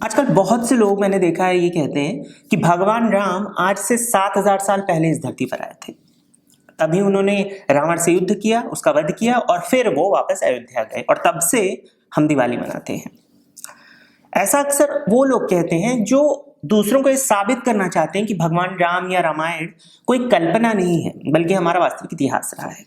आजकल बहुत से लोग मैंने देखा है ये कहते हैं कि भगवान राम आज से 7000 साल पहले इस धरती पर आए थे। तभी उन्होंने रावण से युद्ध किया, उसका वध किया और फिर वो वापस अयोध्या गए और तब से हम दिवाली मनाते हैं। ऐसा अक्सर वो लोग कहते हैं जो दूसरों को ये साबित करना चाहते हैं कि भगवान राम या रामायण कोई कल्पना नहीं है बल्कि हमारा वास्तविक इतिहास रहा है।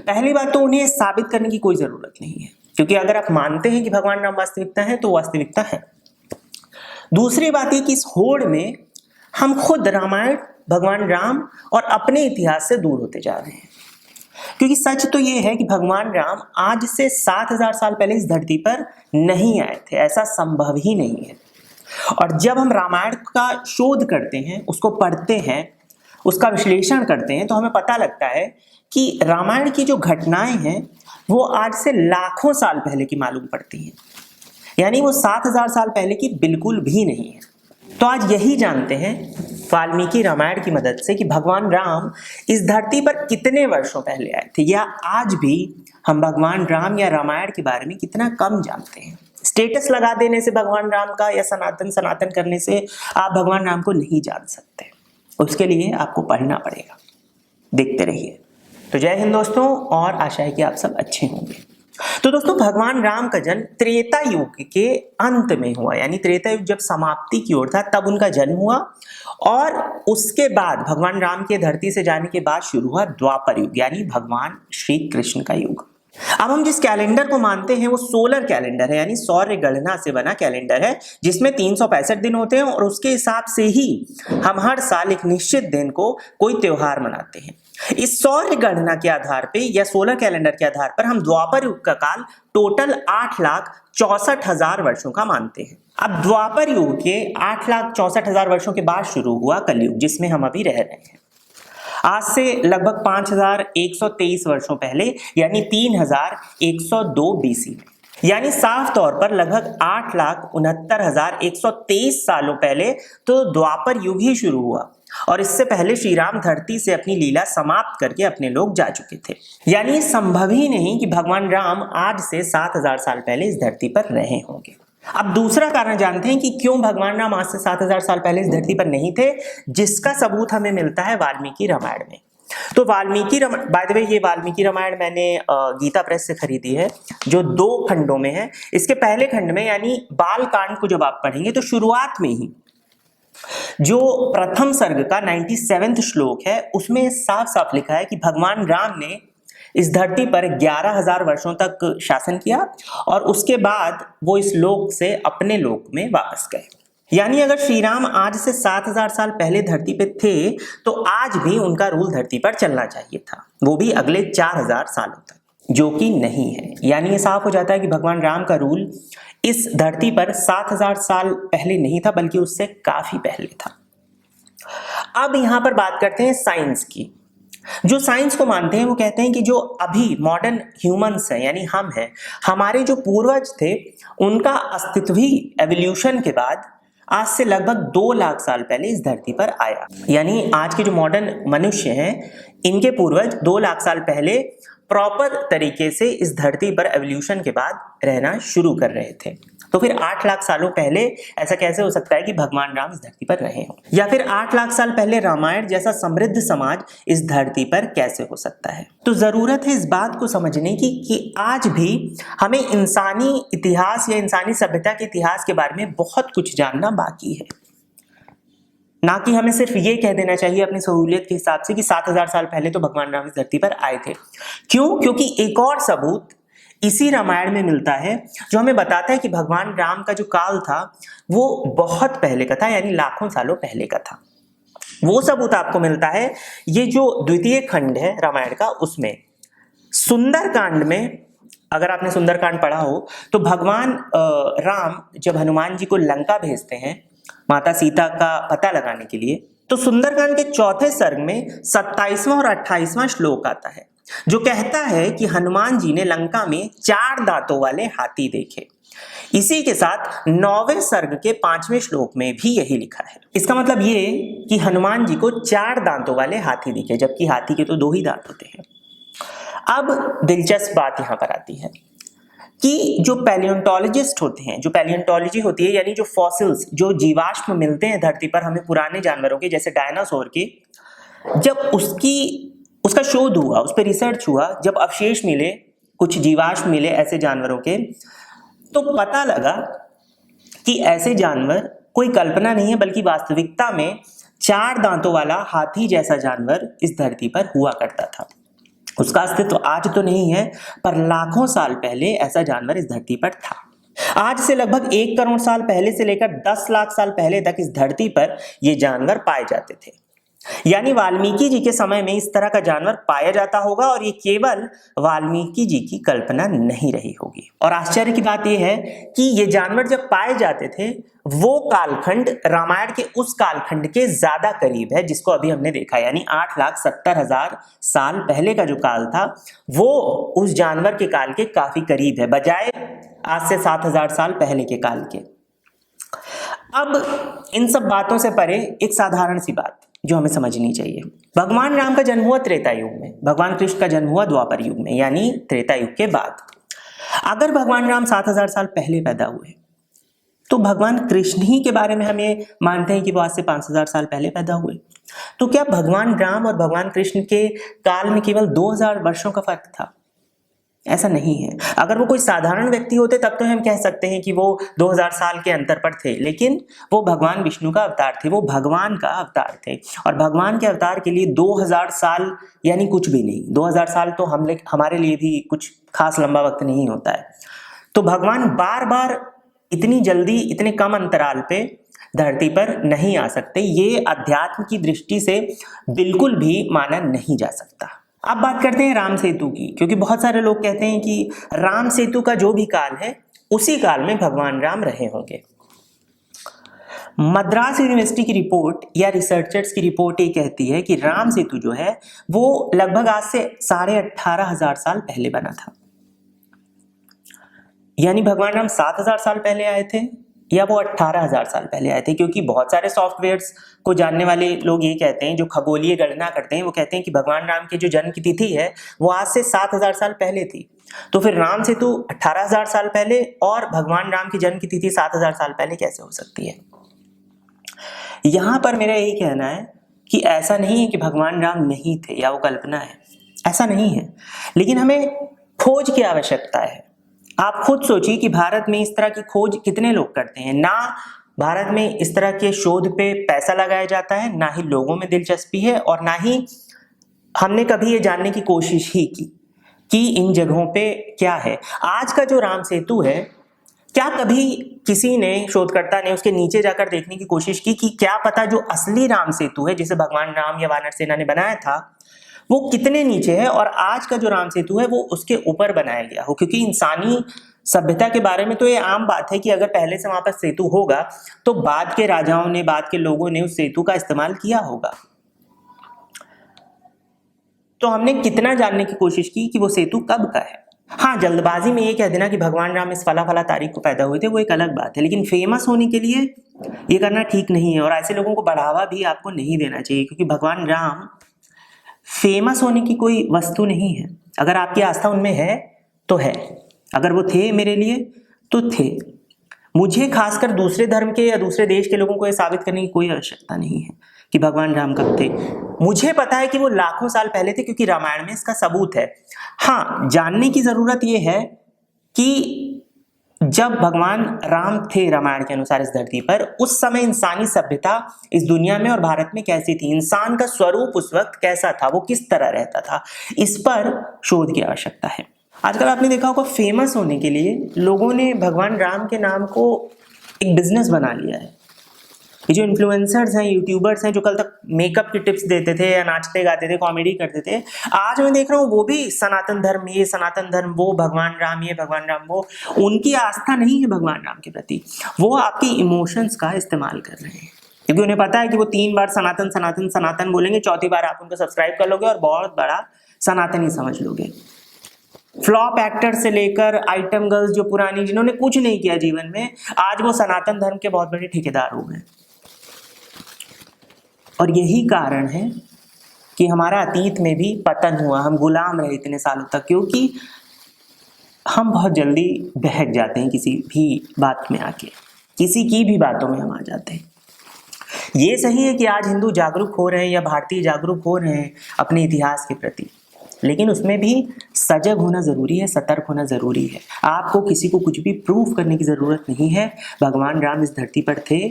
पहली बात तो उन्हें साबित करने की कोई जरूरत नहीं है, क्योंकि अगर आप मानते हैं कि भगवान राम वास्तविकता है तो वास्तविकता है। दूसरी बात यह कि इस होड़ में हम खुद रामायण, भगवान राम और अपने इतिहास से दूर होते जा रहे हैं, क्योंकि सच तो यह है कि भगवान राम आज से 7000 साल पहले इस धरती पर नहीं आए थे। ऐसा संभव ही नहीं है। और जब हम रामायण का शोध करते हैं, उसको पढ़ते हैं, उसका विश्लेषण करते हैं, तो हमें पता लगता है कि रामायण की जो घटनाएं हैं वो आज से लाखों साल पहले की मालूम पड़ती हैं, यानी वो 7000 साल पहले की बिल्कुल भी नहीं है। तो आज यही जानते हैं वाल्मीकि रामायण की मदद से कि भगवान राम इस धरती पर कितने वर्षों पहले आए थे, या आज भी हम भगवान राम या रामायण के बारे में कितना कम जानते हैं। स्टेटस लगा देने से भगवान राम का या सनातन सनातन करने से आप भगवान राम को नहीं जान सकते। उसके लिए आपको पढ़ना पड़ेगा। देखते रहिए। तो जय हिंद दोस्तों, और आशा है कि आप सब अच्छे होंगे। तो दोस्तों, भगवान राम का जन्म त्रेता युग के अंत में हुआ, यानी त्रेता युग जब समाप्ति की ओर था तब उनका जन्म हुआ, और उसके बाद भगवान राम के धरती से जाने के बाद शुरू हुआ द्वापर युग, यानी भगवान श्री कृष्ण का युग। अब हम जिस कैलेंडर को मानते हैं वो सोलर कैलेंडर है, यानी सौर्य गणना से बना कैलेंडर है, जिसमें 365 दिन होते हैं और उसके हिसाब से ही हम हर साल एक निश्चित दिन को कोई त्योहार मनाते हैं। इस सौर्य गणना के आधार पे या सोलर कैलेंडर के आधार पर हम द्वापर युग का काल टोटल 8,64,000 वर्षों का मानते हैं। अब द्वापर युग के 8,64,000 वर्षों के बाद शुरू हुआ कलयुग, जिसमें हम अभी रह रहे हैं। आज से लगभग 5,123 वर्षों पहले, यानी 3,102 बीसी में, यानी साफ तौर पर लगभग 8,69,123 सालों पहले तो द्वापर युग ही शुरू हुआ, और इससे पहले श्री राम धरती से अपनी लीला समाप्त करके अपने लोग जा चुके थे। यानी संभव ही नहीं कि भगवान राम आज से 7000 साल पहले इस धरती पर रहे होंगे। अब दूसरा कारण जानते हैं कि क्यों भगवान राम आज से 7000 साल पहले इस धरती पर नहीं थे, जिसका सबूत हमें मिलता है वाल्मीकि रामायण में। तो Valmiki Ramayana, by the way, ये वाल्मीकि रामायण मैंने गीता प्रेस से खरीदी है, जो 2 खंडों में है। इसके पहले खंड में, यानी बाल कांड को जब आप पढ़ेंगे तो शुरुआत में ही जो प्रथम सर्ग का 97वां श्लोक है, उसमें साफ साफ लिखा है कि भगवान राम ने इस धरती पर 11,000 वर्षों तक शासन किया और उसके बाद वो इस लोक से अपने लोक में वापस गए। यानी अगर श्री राम आज से 7000 साल पहले धरती पे थे तो आज भी उनका रूल धरती पर चलना चाहिए था, वो भी अगले 4000 सालों तक, जो कि नहीं है। यानी ये साफ हो जाता है कि भगवान राम का रूल इस धरती पर 7000 साल पहले नहीं था, बल्कि उससे काफी पहले था। अब यहां पर बात करते हैं साइंस की। जो साइंस को मानते हैं वो कहते हैं कि जो अभी मॉडर्न ह्यूमंस हैं, यानी हम हैं, हमारे जो पूर्वज थे उनका अस्तित्व ही एवोल्यूशन के बाद आज से लगभग 2 लाख साल पहले इस धरती पर आया। यानी आज के जो मॉडर्न मनुष्य हैं, इनके पूर्वज 2 लाख साल पहले प्रॉपर तरीके से इस धरती पर एवोल्यूशन के बाद रहना शुरू कर रहे थे। तो फिर 8 लाख सालों पहले ऐसा कैसे हो सकता है कि भगवान राम इस धरती पर रहे हों, या फिर 8 लाख साल पहले रामायण जैसा समृद्ध समाज इस धरती पर कैसे हो सकता है। तो जरूरत है इस बात को समझने की कि आज भी हमें इंसानी इतिहास या इंसानी सभ्यता के इतिहास के बारे में बहुत कुछ जानना बाकी है। ना कि हमें सिर्फ ये कह देना चाहिए अपनी सहूलियत के हिसाब से कि 7000 साल पहले तो भगवान राम इस धरती पर आए थे। क्यों? क्योंकि एक और सबूत इसी रामायण में मिलता है जो हमें बताता है कि भगवान राम का जो काल था वो बहुत पहले का था, यानी लाखों सालों पहले का था। वो सबूत आपको मिलता है ये जो द्वितीय खंड है रामायण का, उसमें सुंदरकांड में। अगर आपने सुंदरकांड पढ़ा हो तो भगवान राम जब हनुमान जी को लंका भेजते हैं माता सीता का पता लगाने के लिए, तो सुंदरकांड के 4थे सर्ग में 27वां और 28वां श्लोक आता है, जो कहता है कि हनुमान जी ने लंका में 4 दांतों वाले हाथी देखे। इसी के साथ 9वें सर्ग के 5वें श्लोक में भी यही लिखा है। इसका मतलब ये कि हनुमान जी को 4 दांतों वाले हाथी दिखे, जबकि हाथी के तो 2 ही दांत होते हैं। अब दिलचस्प बात यहां पर आती है कि जो पैलियोंटोलॉजिस्ट होते हैं, जो पैलियोंटोलॉजी होती है यानी जो फॉसिल्स, जो जीवाश्म मिलते हैं धरती पर हमें पुराने जानवरों के जैसे डायनासोर के, जब उसका शोध हुआ, उस पर रिसर्च हुआ, जब अवशेष मिले, कुछ जीवाश्म मिले ऐसे जानवरों के, तो पता लगा कि ऐसे जानवर कोई कल्पना नहीं है बल्कि वास्तविकता में 4 दांतों वाला हाथी जैसा जानवर इस धरती पर हुआ करता था। उसका अस्तित्व आज तो नहीं है, पर लाखों साल पहले ऐसा जानवर इस धरती पर था। आज से लगभग 1 करोड़ साल पहले से लेकर 10 लाख साल पहले तक इस धरती पर ये जानवर पाए जाते थे। यानी वाल्मीकि जी के समय में इस तरह का जानवर पाया जाता होगा और ये केवल वाल्मीकि जी की कल्पना नहीं रही होगी। और आश्चर्य की बात यह है कि ये जानवर जब पाए जाते थे वो कालखंड रामायण के उस कालखंड के ज्यादा करीब है जिसको अभी हमने देखा, यानी 8,70,000 साल पहले का जो काल था वो उस जानवर के काल के काफी करीब है, बजाय आज से 7,000 साल पहले के काल के। अब इन सब बातों से परे एक साधारण सी बात जो हमें समझनी चाहिए, भगवान राम का जन्म हुआ त्रेता युग में, भगवान कृष्ण का जन्म हुआ द्वापर युग में, यानी त्रेता युग के बाद। अगर भगवान राम 7,000 साल पहले पैदा हुए तो भगवान कृष्ण ही के बारे में हम ये मानते हैं कि वो आज से 5,000 साल पहले पैदा हुए। तो क्या भगवान राम और भगवान कृष्ण के काल में केवल 2,000 वर्षों का फर्क था? ऐसा नहीं है। अगर वो कोई साधारण व्यक्ति होते तब तो हम कह सकते हैं कि वो 2,000 साल के अंतर पर थे, लेकिन वो भगवान विष्णु का अवतार थे, वो भगवान का अवतार थे, और भगवान के अवतार के लिए 2,000 साल यानी कुछ भी नहीं। 2,000 साल तो हमारे लिए भी कुछ खास लंबा वक्त नहीं होता है। तो भगवान बार बार इतनी जल्दी इतने कम अंतराल पे धरती पर नहीं आ सकते, ये अध्यात्म की दृष्टि से बिल्कुल भी माना नहीं जा सकता। अब बात करते हैं राम सेतु की, क्योंकि बहुत सारे लोग कहते हैं कि राम सेतु का जो भी काल है उसी काल में भगवान राम रहे होंगे। मद्रास यूनिवर्सिटी की रिपोर्ट या रिसर्चर्स की रिपोर्ट ये कहती है कि राम सेतु जो है वो लगभग आज से 18,500 साल पहले बना था। यानी भगवान राम 7,000 साल पहले आए थे या वो 18,000 साल पहले आए थे, क्योंकि बहुत सारे सॉफ्टवेयर्स को जानने वाले लोग ये कहते हैं, जो खगोलीय गणना करते हैं, वो कहते हैं कि भगवान राम के जो जन्म की तिथि है वो आज से 7,000 साल पहले थी। तो फिर राम सेतु 18,000 साल पहले और भगवान राम की जन्म की तिथि 7,000 साल पहले कैसे हो सकती है? यहां पर मेरा यही कहना है कि ऐसा नहीं है कि भगवान राम नहीं थे या वो कल्पना है, ऐसा नहीं है, लेकिन हमें खोज की आवश्यकता है। आप खुद सोचिए कि भारत में इस तरह की खोज कितने लोग करते हैं? ना भारत में इस तरह के शोध पे पैसा लगाया जाता है, ना ही लोगों में दिलचस्पी है, और ना ही हमने कभी ये जानने की कोशिश ही की कि इन जगहों पे क्या है। आज का जो राम सेतु है, क्या कभी किसी ने, शोधकर्ता ने उसके नीचे जाकर देखने की कोशिश की कि क्या पता जो असली राम सेतु है जिसे भगवान राम या वानर सेना ने बनाया था वो कितने नीचे है, और आज का जो राम सेतु है वो उसके ऊपर बनाया गया हो? क्योंकि इंसानी सभ्यता के बारे में तो ये आम बात है कि अगर पहले से वहां पर सेतु होगा तो बाद के राजाओं ने, बाद के लोगों ने उस सेतु का इस्तेमाल किया होगा। तो हमने कितना जानने की कोशिश की कि वो सेतु कब का है। हाँ, जल्दबाजी में ये कह देना कि भगवान राम इस फला फला तारीख को पैदा हुए थे वो एक अलग बात है, लेकिन फेमस होने के लिए ये करना ठीक नहीं है, और ऐसे लोगों को बढ़ावा भी आपको नहीं देना चाहिए, क्योंकि भगवान राम फेमस होने की कोई वस्तु नहीं है। अगर आपकी आस्था उनमें है तो है, अगर वो थे मेरे लिए तो थे। मुझे खासकर दूसरे धर्म के या दूसरे देश के लोगों को यह साबित करने की कोई आवश्यकता नहीं है कि भगवान राम कब थे। मुझे पता है कि वो लाखों साल पहले थे, क्योंकि रामायण में इसका सबूत है। हाँ, जानने की जरूरत यह है कि जब भगवान राम थे रामायण के अनुसार इस धरती पर, उस समय इंसानी सभ्यता इस दुनिया में और भारत में कैसी थी, इंसान का स्वरूप उस वक्त कैसा था, वो किस तरह रहता था, इस पर शोध की आवश्यकता है। आजकल आपने देखा होगा फेमस होने के लिए लोगों ने भगवान राम के नाम को एक बिजनेस बना लिया है। ये जो इन्फ्लुएंसर्स हैं, यूट्यूबर्स हैं, जो कल तक मेकअप की टिप्स देते थे या नाचते गाते थे, कॉमेडी करते थे, आज मैं देख रहा हूँ वो भी सनातन धर्म ये, सनातन धर्म वो, भगवान राम ये, भगवान राम वो। उनकी आस्था नहीं है भगवान राम के प्रति, वो आपकी इमोशंस का इस्तेमाल कर रहे हैं, क्योंकि उन्हें पता है कि वो 3 बार सनातन सनातन सनातन बोलेंगे, चौथी बार आप उनको सब्सक्राइब कर लोगे और बहुत बड़ा सनातन ही समझ लोगे। फ्लॉप एक्टर से लेकर आइटम गर्ल्स जो पुरानी, जिन्होंने कुछ नहीं किया जीवन में, आज वो सनातन धर्म के बहुत बड़े ठेकेदार हो गए। और यही कारण है कि हमारा अतीत में भी पतन हुआ, हम गुलाम रहे इतने सालों तक, क्योंकि हम बहुत जल्दी बहक जाते हैं किसी भी बात में आके, किसी की भी बातों में हम आ जाते हैं। ये सही है कि आज हिंदू जागरूक हो रहे हैं या भारतीय जागरूक हो रहे हैं अपने इतिहास के प्रति, लेकिन उसमें भी सजग होना ज़रूरी है, सतर्क होना ज़रूरी है। आपको किसी को कुछ भी प्रूव करने की ज़रूरत नहीं है। भगवान राम इस धरती पर थे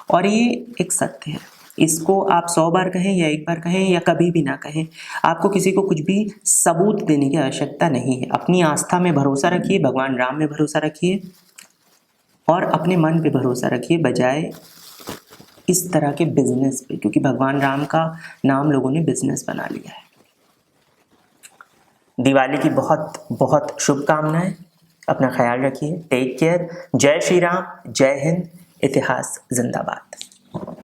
और ये एक सत्य है। इसको आप 100 बार कहें या 1 बार कहें या कभी भी ना कहें, आपको किसी को कुछ भी सबूत देने की आवश्यकता नहीं है। अपनी आस्था में भरोसा रखिए, भगवान राम में भरोसा रखिए और अपने मन पे भरोसा रखिए, बजाय इस तरह के बिजनेस पे, क्योंकि भगवान राम का नाम लोगों ने बिजनेस बना लिया है। दिवाली की बहुत बहुत शुभकामनाएं। अपना ख्याल रखिए। Take care. जय श्री राम, जय हिंद, इतिहास जिंदाबाद।